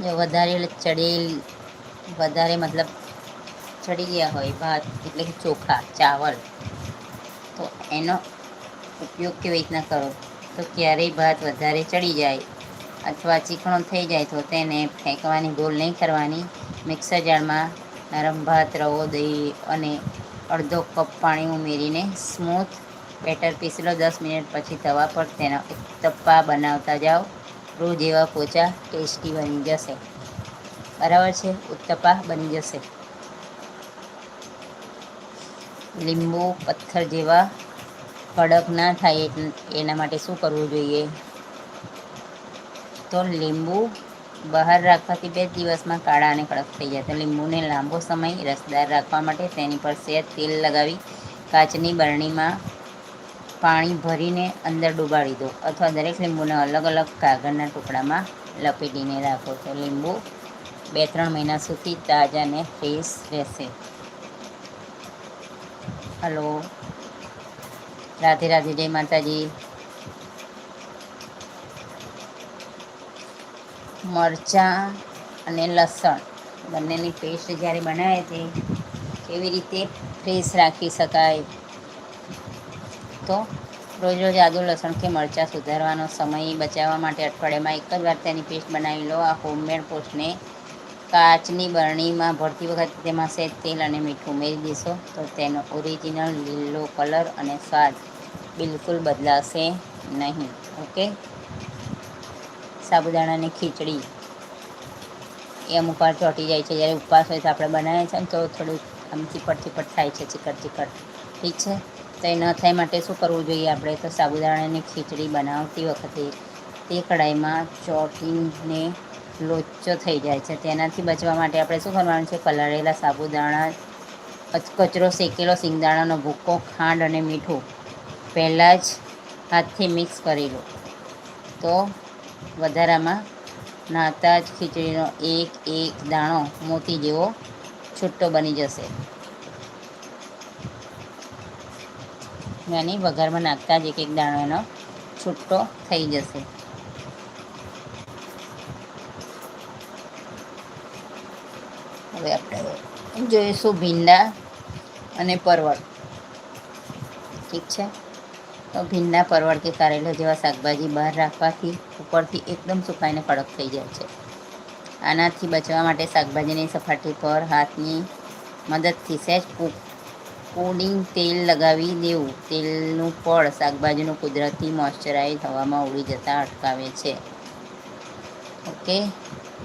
જો વધારે મતલબ ચડી ગયા હોય ભાત એટલે કે ચોખા ચાવલ, તો એનો ઉપયોગ કેવી રીતના કરો, તો ક્યારેય ભાત વધારે ચડી જાય અથવા ચીકણો થઈ જાય તો તેને ફેંકવાની ભૂલ નહીં કરવાની. મિક્સર જારમાં નરમ ભાત, રવો, દહીં અને અડધો કપ પાણી ઉમેરીને સ્મૂથ બેટર પીસી લો. 10 મિનિટ પછી તવા પર તેના ઉત્તપ્પા બનાવતા જાઓ. રોજ એવા પોચા ટેસ્ટી બની જશે. બરાબર છે, ઉત્તપ્પા બની જશે. લીંબુ પથ્થર જેવા કડક ના થાય એના માટે શું કરવું જોઈએ, તો લીંબુ બહાર રાખવાથી 2 દિવસમાં કાળા અને કડક થઈ જાય. તો લીંબુને લાંબો સમય રસદાર રાખવા માટે તેની પર સહેજ તેલ લગાવી કાચની બરણીમાં પાણી ભરીને અંદર ડુબાડી દો, અથવા દરેક લીંબુને અલગ અલગ કાગળના ટુકડામાં લપેટીને રાખો. તો લીંબુ 2-3 મહિના સુધી તાજા અને ફ્રેશ રહેશે. હલો, રાધે રાધે, જય માતાજી. મરચાં અને લસણ બંનેની પેસ્ટ જ્યારે બનાવે તે કેવી રીતે ફ્રેશ રાખી શકાય, તો રોજ રોજ આદુ, લસણ કે મરચાં સુધારવાનો સમય બચાવવા માટે અઠવાડિયામાં એક જ વાર તેની પેસ્ટ બનાવી લો. આ હોમમેડ પોસ્ટને કાચની બરણીમાં ભરતી વખતે તેમાં સહેજ તેલ અને મીઠું ઉમેરી દેશો તો તેનો ઓરિજિનલ લીલો કલર અને સ્વાદ બિલકુલ બદલાશે નહીં. ઓકે. સાબુદાણાની ખીચડી એ અમુક વાર ચોંટી જાય છે. જ્યારે ઉપવાસ હોય તો આપણે બનાવીએ છીએ ને તો થોડુંક આમ ચીપટ થાય છે, ચીકટ. ઠીક છે, તો એ ન થાય માટે શું કરવું જોઈએ આપણે, તો સાબુદાણાની ખીચડી બનાવતી વખતે તે કઢાઈમાં ચોંટીને લોચો થઈ જાય છે. તેનાથી બચવા માટે આપણે શું કરવાનું છે, પલાળેલા સાબુદાણા, કચરો શેકેલો સિંગદાણાનો ભૂકો, ખાંડ અને મીઠું પહેલાં જ હાથથી મિક્સ કરી લો. તો વધારામાં નાતા જ ખીચડીનો એક એક દાણો મોતી જેવો છૂટ્ટો બની જશે. yani વઘારમાં નાખતા જ એક એક દાણો એનો છૂટ્ટો થઈ જશે. હવે આપણે જોઈશું ભીંડા અને પરવળ. ઠીક છે, તો ભીંડા, પરવળ કે કારેલા જેવા શાકભાજી બહાર રાખવાથી ઉપરથી એકદમ સુકાઈને કડક થઈ જાય છે. આનાથી બચવા માટે શાકભાજીની સપાટી પર હાથની મદદથી સહેજ કોડિંગ તેલ લગાવી દેવું. તેલનું પડ શાકભાજીનું કુદરતી મોઇશ્ચરાઇઝ હવામાં ઉડી જતાં અટકાવે છે. ઓકે.